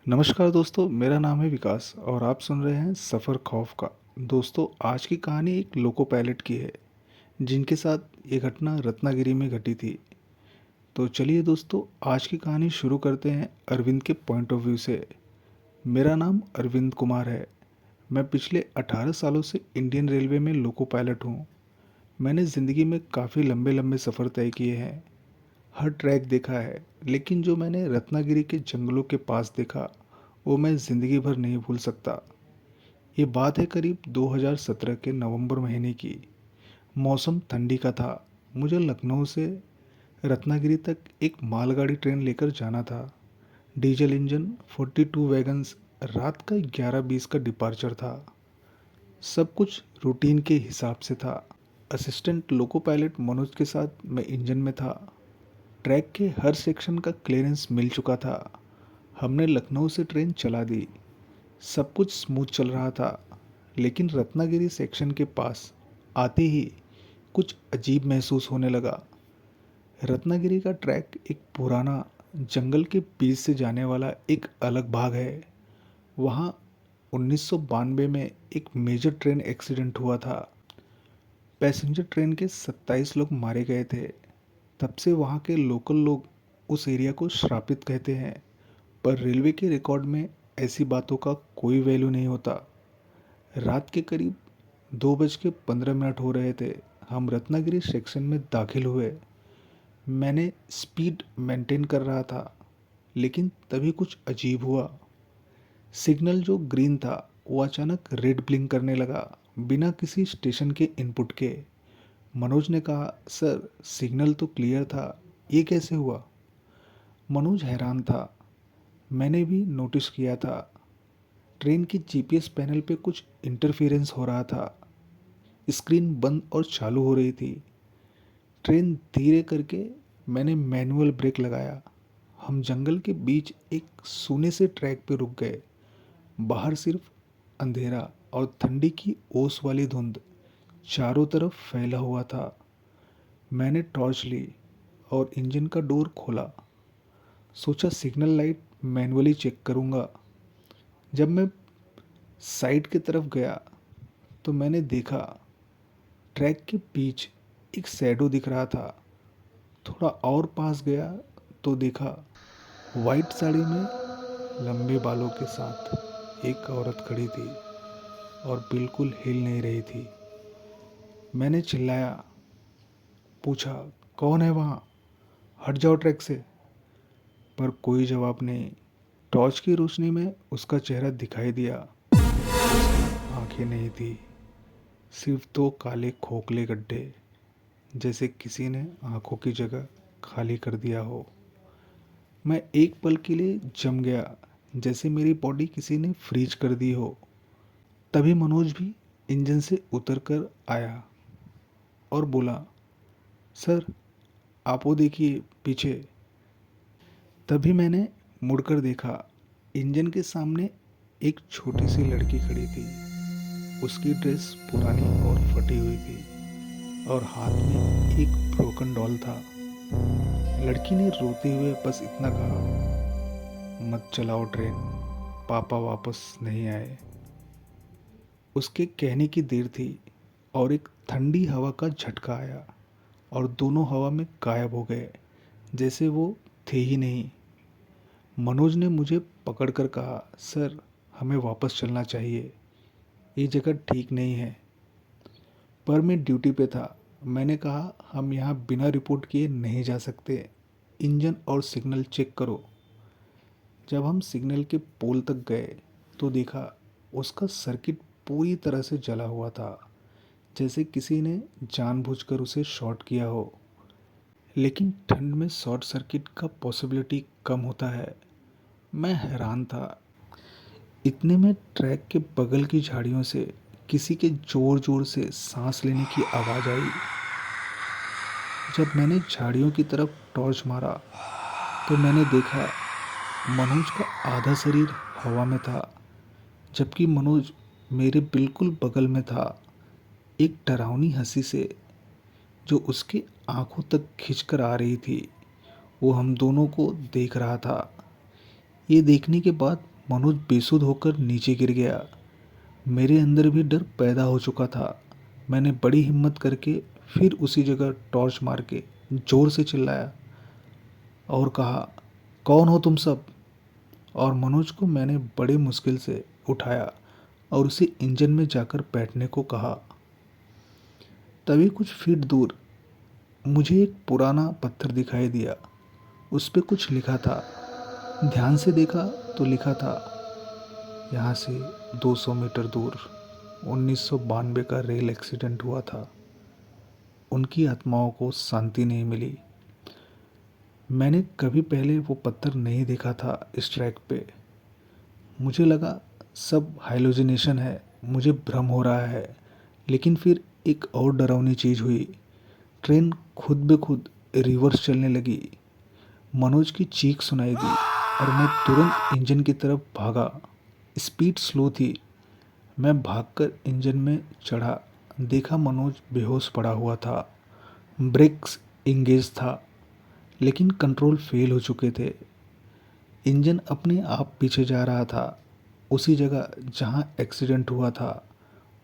नमस्कार दोस्तों, मेरा नाम है विकास और आप सुन रहे हैं सफ़र खौफ का। दोस्तों, आज की कहानी एक लोको पायलट की है जिनके साथ ये घटना रत्नागिरी में घटी थी। तो चलिए दोस्तों, आज की कहानी शुरू करते हैं अरविंद के पॉइंट ऑफ व्यू से। मेरा नाम अरविंद कुमार है। मैं पिछले 18 सालों से इंडियन रेलवे में लोको पायलट हूँ। मैंने ज़िंदगी में काफ़ी लंबे लंबे सफ़र तय किए हैं, हर ट्रैक देखा है, लेकिन जो मैंने रत्नागिरी के जंगलों के पास देखा वो मैं ज़िंदगी भर नहीं भूल सकता। ये बात है करीब 2017 के नवंबर महीने की। मौसम ठंडी का था। मुझे लखनऊ से रत्नागिरी तक एक मालगाड़ी ट्रेन लेकर जाना था। Diesel engine 42 wagons. रात का 11:20 का डिपार्चर था। सब कुछ रूटीन के हिसाब से था। असिस्टेंट लोको पायलट मनोज के साथ मैं इंजन में था। ट्रैक के हर सेक्शन का क्लियरेंस मिल चुका था। हमने लखनऊ से ट्रेन चला दी। सब कुछ स्मूथ चल रहा था, लेकिन रत्नागिरी सेक्शन के पास आते ही कुछ अजीब महसूस होने लगा। रत्नागिरी का ट्रैक एक पुराना जंगल के बीच से जाने वाला एक अलग भाग है। वहाँ 1992 में एक मेजर ट्रेन एक्सीडेंट हुआ था। पैसेंजर ट्रेन के 27 लोग मारे गए थे। तब से वहाँ के लोकल लोग उस एरिया को श्रापित कहते हैं, पर रेलवे के रिकॉर्ड में ऐसी बातों का कोई वैल्यू नहीं होता। रात के करीब 2:15 हो रहे थे। हम रत्नागिरी सेक्शन में दाखिल हुए। मैंने स्पीड मेंटेन कर रहा था, लेकिन तभी कुछ अजीब हुआ। सिग्नल जो ग्रीन था वो अचानक रेड ब्लिंक करने लगा, बिना किसी स्टेशन के इनपुट के। मनोज ने कहा, सर सिग्नल तो क्लियर था, ये कैसे हुआ? मनोज हैरान था। मैंने भी नोटिस किया था। ट्रेन की जीपीएस पैनल पे कुछ इंटरफेरेंस हो रहा था। स्क्रीन बंद और चालू हो रही थी। ट्रेन धीरे करके मैंने मैनुअल ब्रेक लगाया। हम जंगल के बीच एक सूने से ट्रैक पे रुक गए। बाहर सिर्फ अंधेरा और ठंडी की ओस वाली धुंध चारों तरफ फैला हुआ था। मैंने टॉर्च ली और इंजन का डोर खोला। सोचा सिग्नल लाइट मैनुअली चेक करूँगा। जब मैं साइड की तरफ गया तो मैंने देखा ट्रैक के बीच एक शैडो दिख रहा था। थोड़ा और पास गया तो देखा वाइट साड़ी में लंबे बालों के साथ एक औरत खड़ी थी और बिल्कुल हिल नहीं रही थी। मैंने चिल्लाया, पूछा, कौन है वहाँ? हट जाओ ट्रैक से। पर कोई जवाब नहीं। टॉर्च की रोशनी में उसका चेहरा दिखाई दिया। उसकी आंखें नहीं थी, सिर्फ दो काले खोखले गड्ढे, जैसे किसी ने आंखों की जगह खाली कर दिया हो। मैं एक पल के लिए जम गया, जैसे मेरी बॉडी किसी ने फ्रीज कर दी हो। तभी मनोज भी इंजन से उतर कर आया और बोला, सर आप वो देखिए पीछे। तभी मैंने मुड़कर देखा। इंजन के सामने एक छोटी सी लड़की खड़ी थी। उसकी ड्रेस पुरानी और फटी हुई थी और हाथ में एक ब्रोकन डॉल था। लड़की ने रोते हुए बस इतना कहा, मत चलाओ ट्रेन, पापा वापस नहीं आए। उसके कहने की देर थी और एक ठंडी हवा का झटका आया और दोनों हवा में गायब हो गए, जैसे वो थे ही नहीं। मनोज ने मुझे पकड़कर कहा, सर हमें वापस चलना चाहिए, ये जगह ठीक नहीं है। पर मैं ड्यूटी पे था। मैंने कहा, हम यहाँ बिना रिपोर्ट किए नहीं जा सकते। इंजन और सिग्नल चेक करो। जब हम सिग्नल के पोल तक गए तो देखा उसका सर्किट पूरी तरह से जला हुआ था, जैसे किसी ने जानबूझकर उसे शॉर्ट किया हो। लेकिन ठंड में शॉर्ट सर्किट का पॉसिबिलिटी कम होता है। मैं हैरान था। इतने में ट्रैक के बगल की झाड़ियों से किसी के ज़ोर ज़ोर से सांस लेने की आवाज़ आई। जब मैंने झाड़ियों की तरफ टॉर्च मारा तो मैंने देखा मनोज का आधा शरीर हवा में था, जबकि मनोज मेरे बिल्कुल बगल में था। एक डरावनी हंसी से जो उसकी आंखों तक खिंचकर आ रही थी, वो हम दोनों को देख रहा था। ये देखने के बाद मनोज बेसुध होकर नीचे गिर गया। मेरे अंदर भी डर पैदा हो चुका था। मैंने बड़ी हिम्मत करके फिर उसी जगह टॉर्च मार के जोर से चिल्लाया और कहा, कौन हो तुम सब? और मनोज को मैंने बड़े मुश्किल से उठाया और उसे इंजन में जाकर बैठने को कहा। तभी कुछ फीट दूर मुझे एक पुराना पत्थर दिखाई दिया। उस पे कुछ लिखा था। ध्यान से देखा तो लिखा था, यहाँ से 200 मीटर दूर 1992 का रेल एक्सीडेंट हुआ था। उनकी आत्माओं को शांति नहीं मिली। मैंने कभी पहले वो पत्थर नहीं देखा था इस ट्रैक पे। मुझे लगा सब हाइलोजिनेशन है, मुझे भ्रम हो रहा है। लेकिन फिर एक और डरावनी चीज़ हुई। ट्रेन खुद ब खुद रिवर्स चलने लगी। मनोज की चीख सुनाई दी और मैं तुरंत इंजन की तरफ भागा। स्पीड स्लो थी। मैं भागकर इंजन में चढ़ा। देखा मनोज बेहोश पड़ा हुआ था। ब्रेक्स इंगेज था, लेकिन कंट्रोल फेल हो चुके थे। इंजन अपने आप पीछे जा रहा था, उसी जगह जहां एक्सीडेंट हुआ था,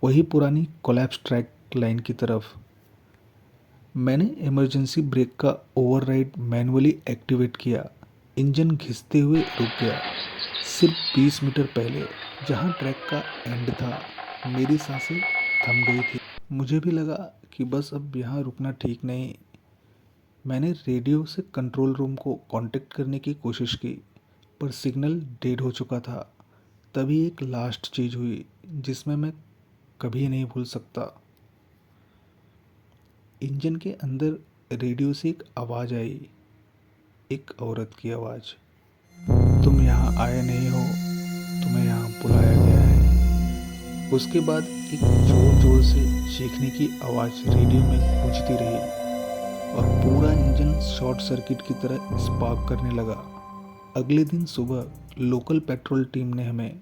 वही पुरानी कोलैप्स ट्रैक लाइन की तरफ। मैंने इमरजेंसी ब्रेक का ओवरराइड मैन्युअली एक्टिवेट किया। इंजन घिसते हुए रुक गया। सिर्फ 20 मीटर पहले, जहां ट्रैक का एंड था, मेरी सांसें थम गई थी। मुझे भी लगा कि बस अब यहाँ रुकना ठीक नहीं। मैंने रेडियो से कंट्रोल रूम को कांटेक्ट करने की कोशिश की, पर सिग्नल डेड हो चुका था। तभी एक लास्ट चीज़ हुई जिसमें मैं कभी नहीं भूल सकता। इंजन के अंदर रेडियो से एक आवाज़ आई, एक औरत की आवाज़। तुम यहाँ आए नहीं हो, तुम्हें यहाँ बुलाया गया है। उसके बाद एक जोर जोर से चीखने की आवाज़ रेडियो में गूंजती रही और पूरा इंजन शॉर्ट सर्किट की तरह स्पार्क करने लगा। अगले दिन सुबह लोकल पेट्रोल टीम ने हमें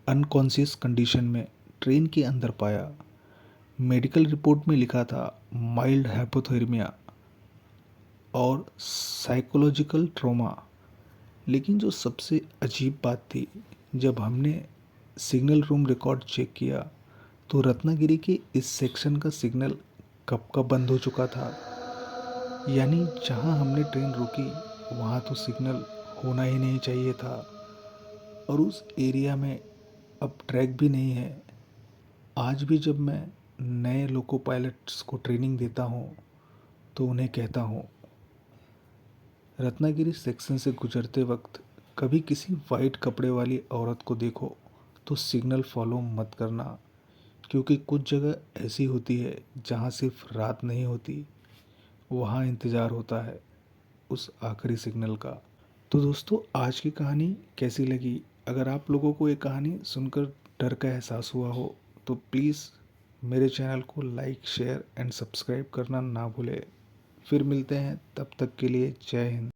अनकॉन्शियस कंडीशन में ट्रेन के अंदर पाया। मेडिकल रिपोर्ट में लिखा था माइल्ड हाइपोथर्मिया और साइकोलॉजिकल ट्रॉमा। लेकिन जो सबसे अजीब बात थी, जब हमने सिग्नल रूम रिकॉर्ड चेक किया तो रत्नागिरी के इस सेक्शन का सिग्नल कब का बंद हो चुका था। यानी जहां हमने ट्रेन रोकी वहां तो सिग्नल होना ही नहीं चाहिए था, और उस एरिया में अब ट्रैक भी नहीं है। आज भी जब मैं नए लोको पायलट्स को ट्रेनिंग देता हूँ तो उन्हें कहता हूँ, रत्नागिरी सेक्शन से गुजरते वक्त कभी किसी वाइट कपड़े वाली औरत को देखो तो सिग्नल फॉलो मत करना, क्योंकि कुछ जगह ऐसी होती है जहाँ सिर्फ रात नहीं होती, वहाँ इंतज़ार होता है उस आखिरी सिग्नल का। तो दोस्तों, आज की कहानी कैसी लगी? अगर आप लोगों को ये कहानी सुनकर डर का एहसास हुआ हो तो प्लीज़ मेरे चैनल को लाइक, शेयर एंड सब्सक्राइब करना ना भूलें। फिर मिलते हैं, तब तक के लिए जय हिंद।